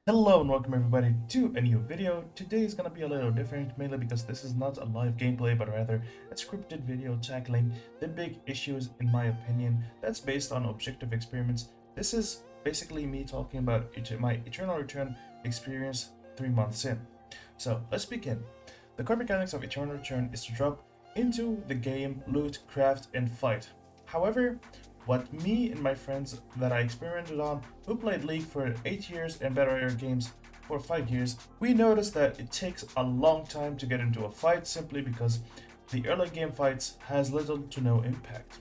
Hello and welcome everybody to a new video. Today is gonna be a little different, mainly because this is not a live gameplay, but rather a scripted video tackling the big issues, in my opinion, that's based on objective experiments. This is basically me talking about my Eternal Return experience 3 months in. So let's begin. The core mechanics of Eternal Return is to drop into the game, loot, craft, and fight. However, what me and my friends that I experimented on, who played League for 8 years and Battle Royale games for 5 years, we noticed that it takes a long time to get into a fight simply because the early game fights has little to no impact.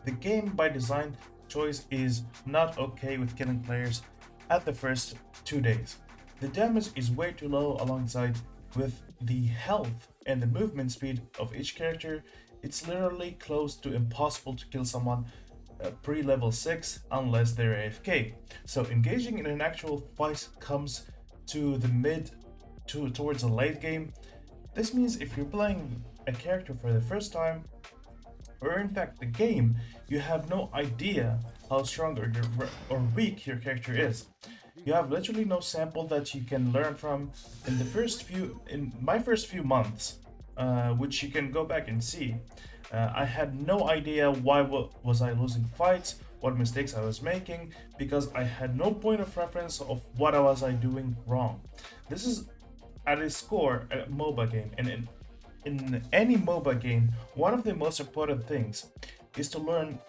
The game by design choice is not okay with killing players at the first 2 days. The damage is way too low alongside with the health and the movement speed of each character. It's literally close to impossible to kill someone pre-level 6 unless they're AFK. So engaging in an actual fight comes to the towards the late game. This means if you're playing a character for the first time, or in fact the game, you have no idea how strong or weak your character is. You have literally no sample that you can learn from in my first few months, which you can go back and see. I had no idea why was I losing fights, what mistakes I was making, because I had no point of reference of what was I doing wrong. This is at its core a MOBA game, and in any MOBA game, one of the most important things is to learn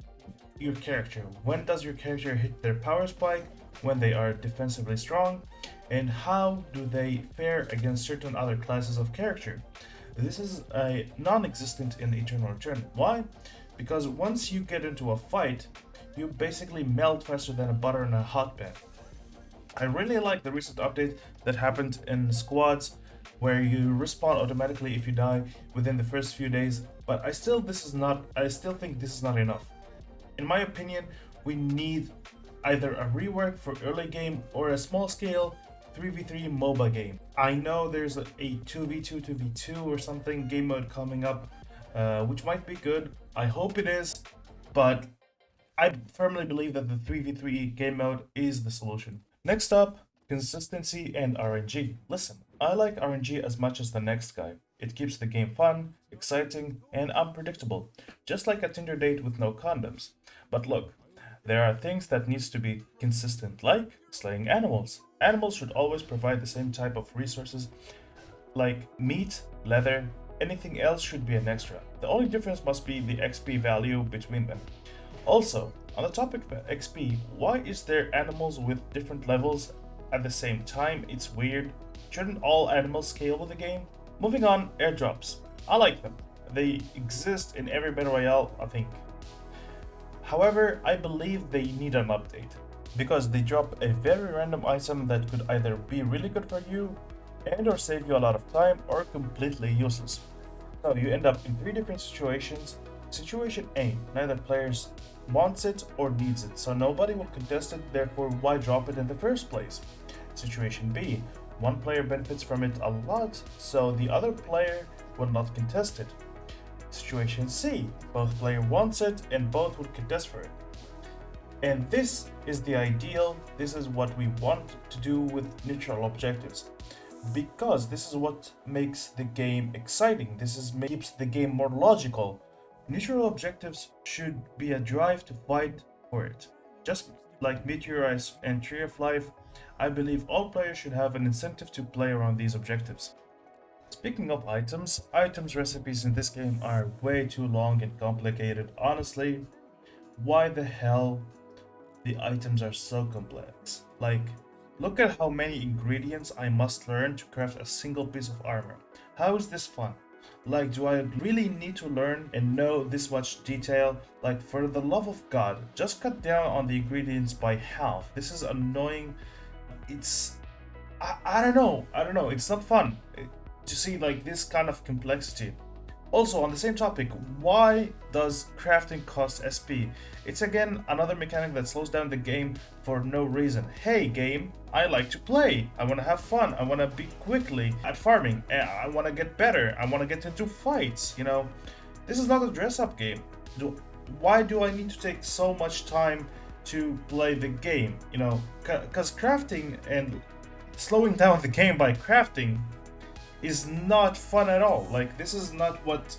your character. When does your character hit their power spike? When they are defensively strong? And how do they fare against certain other classes of character? This is non-existent in Eternal Return. Why? Because once you get into a fight, you basically melt faster than a butter in a hot pan. I really like the recent update that happened in squads where you respawn automatically if you die within the first few days, but I still think this is not enough. In my opinion, we need either a rework for early game or a small scale 3v3 MOBA game. I know there's a 2v2, 2v2 or something game mode coming up, which might be good. I hope it is, but I firmly believe that the 3v3 game mode is the solution. Next up, consistency and RNG. Listen, I like RNG as much as the next guy. It keeps the game fun, exciting, and unpredictable, just like a Tinder date with no condoms. But look, there are things that needs to be consistent, like slaying animals. Animals should always provide the same type of resources, like meat, leather, anything else should be an extra. The only difference must be the XP value between them. Also, on the topic of XP, why is there animals with different levels at the same time? It's weird. Shouldn't all animals scale with the game? Moving on, airdrops. I like them. They exist in every Battle Royale, I think. However, I believe they need an update, because they drop a very random item that could either be really good for you and or save you a lot of time, or completely useless. So you end up in 3 different situations. Situation A, neither players wants it or needs it, so nobody will contest it, therefore why drop it in the first place? Situation B, one player benefits from it a lot, so the other player will not contest it. Situation C, both player wants it and both would contest for it. And this is the ideal, this is what we want to do with neutral objectives. Because this is what makes the game exciting, keeps the game more logical. Neutral objectives should be a drive to fight for it. Just like Meteorize and Tree of Life, I believe all players should have an incentive to play around these objectives. Speaking of items recipes in this game are way too long and complicated. Honestly, why the hell the items are so complex? Like, look at how many ingredients I must learn to craft a single piece of armor. How is this fun? Like, do I really need to learn and know this much detail? Like, for the love of God, just cut down on the ingredients by half. This is annoying. I don't know, it's not fun to see like this kind of complexity. Also, on the same topic, why does crafting cost SP? It's again another mechanic that slows down the game for no reason. Hey game, I like to play, I want to have fun, I want to be quickly at farming, and I want to get better, I want to get into fights, you know? This is not a dress up game. Why do I need to take so much time to play the game, you know, because crafting and slowing down the game by crafting is not fun at all. Like, this is not what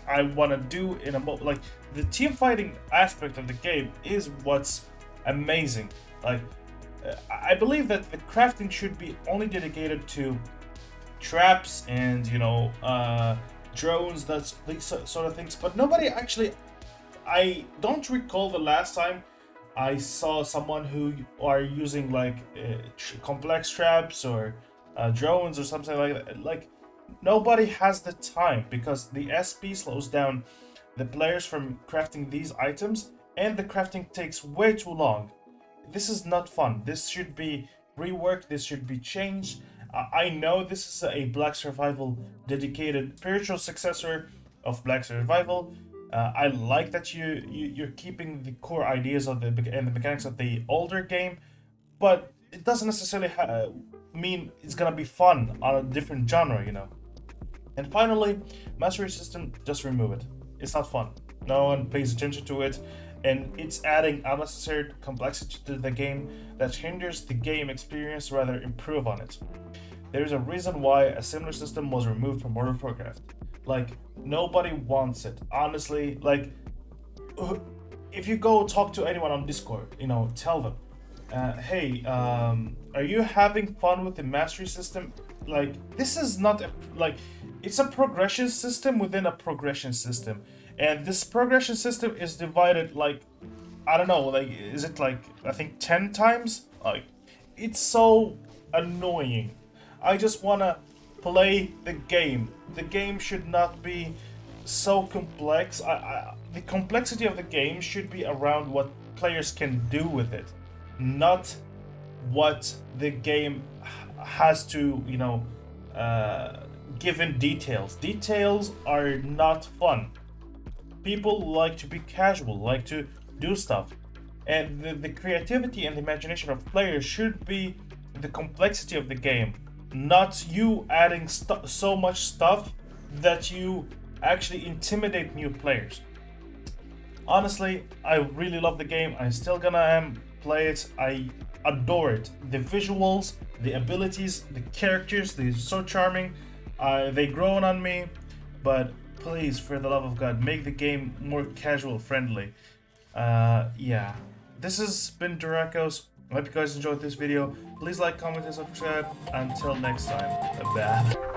I want to do in a like, the team fighting aspect of the game is what's amazing. Like, I believe that the crafting should be only dedicated to traps and, you know, drones, that's these sort of things. But nobody actually, I don't recall the last time I saw someone who are using like complex traps or drones or something like that. Like, nobody has the time because the SP slows down the players from crafting these items, and the crafting takes way too long. This is not fun. This should be reworked. This should be changed. I know this is a Black Survival dedicated spiritual successor of Black Survival. I like that you're keeping the core ideas of and the mechanics of the older game, but it doesn't necessarily mean it's gonna be fun on a different genre, you know. And finally, mastery system, just remove it. It's not fun. No one pays attention to it, and it's adding unnecessary complexity to the game that hinders the game experience rather improve on it. There's a reason why a similar system was removed from World of Warcraft. Like, nobody wants it. Honestly, like, if you go talk to anyone on Discord, you know, tell them, hey, are you having fun with the mastery system? Like, this is not a, like, it's a progression system within a progression system. And this progression system is divided, like, I don't know, like, is it like, I think 10 times? Like, it's so annoying. I just wanna play the game. The game should not be so complex. The complexity of the game should be around what players can do with it, not what the game has to, you know, give in details. Details are not fun. People like to be casual, like to do stuff. And the creativity and the imagination of players should be the complexity of the game, not you adding so much stuff that you actually intimidate new players. Honestly, I really love the game. I still gonna play it. I adore it. The visuals, the abilities, the characters, they're so charming. They grown on me, but please, for the love of God, make the game more casual friendly. Yeah. This has been Durakos. I hope you guys enjoyed this video. Please like, comment, and subscribe. Until next time, bye.